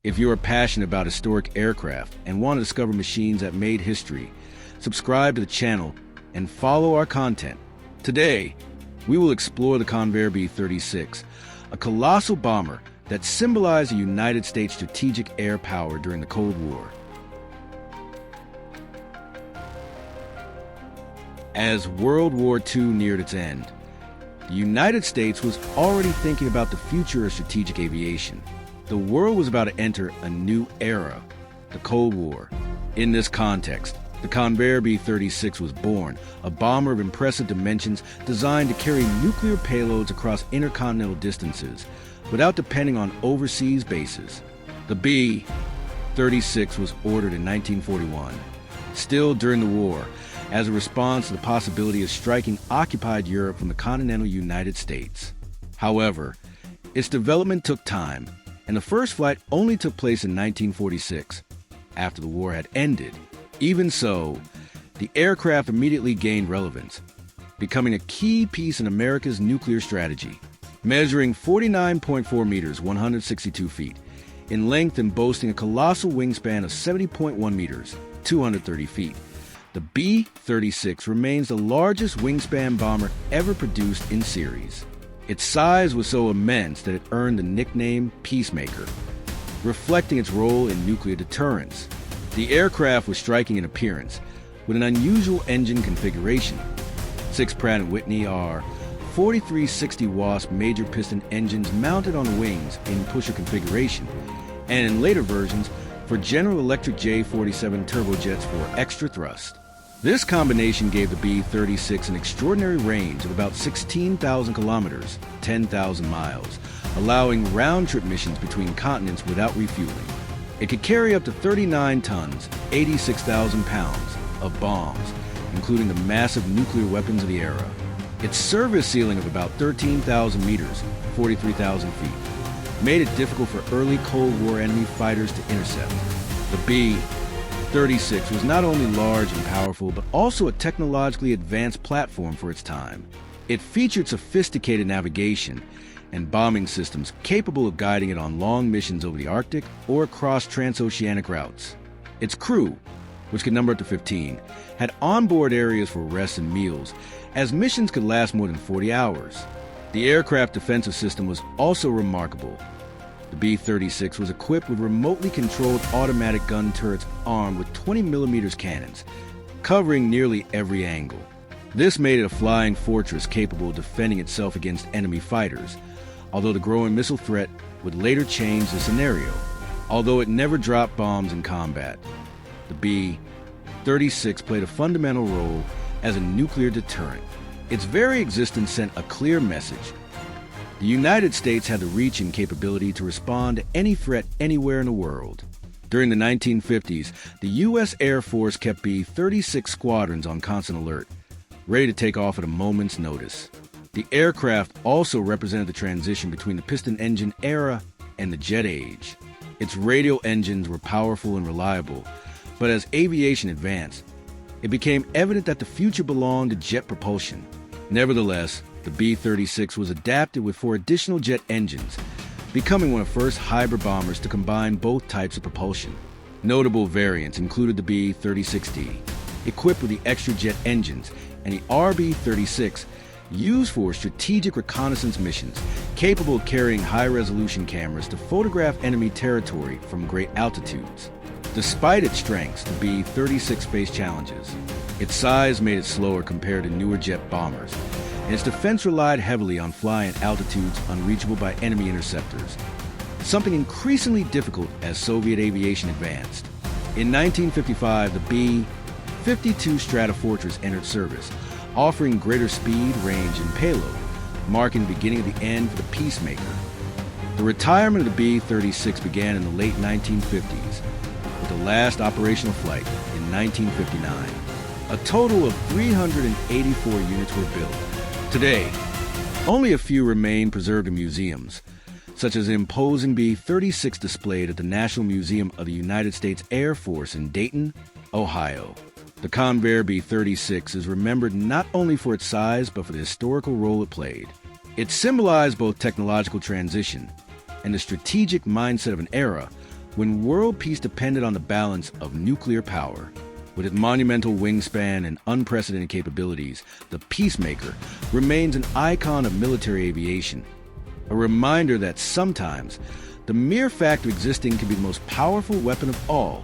If you are passionate about historic aircraft and want to discover machines that made history, subscribe to the channel and follow our content. Today, we will explore the Convair B-36, a colossal bomber that symbolized the United States' strategic air power during the Cold War. As World War II neared its end, the United States was already thinking about the future of strategic aviation. The world was about to enter a new era, the Cold War. In this context, the Convair B-36 was born, a bomber of impressive dimensions designed to carry nuclear payloads across intercontinental distances without depending on overseas bases. The B-36 was ordered in 1941, still during the war, as a response to the possibility of striking occupied Europe from the continental United States. However, its development took time, and the first flight only took place in 1946, after the war had ended. Even so, the aircraft immediately gained relevance, becoming a key piece in America's nuclear strategy. Measuring 49.4 meters, 162 feet, in length and boasting a colossal wingspan of 70.1 meters, 230 feet, the B-36 remains the largest wingspan bomber ever produced in series. Its size was so immense that it earned the nickname Peacemaker, reflecting its role in nuclear deterrence. The aircraft was striking in appearance, with an unusual engine configuration. 6 Pratt & Whitney R 4360 Wasp major piston engines mounted on the wings in pusher configuration, and in later versions for General Electric J47 turbojets for extra thrust. This combination gave the B-36 an extraordinary range of about 16,000 kilometers, 10,000 miles, allowing round-trip missions between continents without refueling. It could carry up to 39 tons, 86,000 pounds, of bombs, including the massive nuclear weapons of the era. Its service ceiling of about 13,000 meters, 43,000 feet, made it difficult for early Cold War enemy fighters to intercept. The B-36 was not only large and powerful, but also a technologically advanced platform for its time. It featured sophisticated navigation and bombing systems capable of guiding it on long missions over the Arctic or across transoceanic routes. Its crew, which could number up to 15, had onboard areas for rest and meals, as missions could last more than 40 hours. The aircraft defensive system was also remarkable. The B-36 was equipped with remotely controlled automatic gun turrets armed with 20mm cannons, covering nearly every angle. This made it a flying fortress capable of defending itself against enemy fighters, although the growing missile threat would later change the scenario. Although it never dropped bombs in combat, the B-36 played a fundamental role as a nuclear deterrent. Its very existence sent a clear message. The United States had the reach and capability to respond to any threat anywhere in the world. During the 1950s, the U.S. Air Force kept B-36 squadrons on constant alert, ready to take off at a moment's notice. The aircraft also represented the transition between the piston engine era and the jet age. Its radial engines were powerful and reliable, but as aviation advanced, it became evident that the future belonged to jet propulsion. Nevertheless, the B-36 was adapted with 4 additional jet engines, becoming one of the first hybrid bombers to combine both types of propulsion. Notable variants included the B-36D, equipped with the extra jet engines, and the RB-36, used for strategic reconnaissance missions, capable of carrying high-resolution cameras to photograph enemy territory from great altitudes. Despite its strengths, the B-36 faced challenges. Its size made it slower compared to newer jet bombers, and its defense relied heavily on flying at altitudes unreachable by enemy interceptors, something increasingly difficult as Soviet aviation advanced. In 1955, the B-52 Stratofortress entered service, offering greater speed, range, and payload, marking the beginning of the end for the Peacemaker. The retirement of the B-36 began in the late 1950s, with the last operational flight in 1959. A total of 384 units were built. Today, only a few remain preserved in museums, such as the imposing B-36 displayed at the National Museum of the United States Air Force in Dayton, Ohio. The Convair B-36 is remembered not only for its size, but for the historical role it played. It symbolized both technological transition and the strategic mindset of an era, When world peace depended on the balance of nuclear power, with its monumental wingspan and unprecedented capabilities, the Peacemaker remains an icon of military aviation. A reminder that sometimes the mere fact of existing can be the most powerful weapon of all.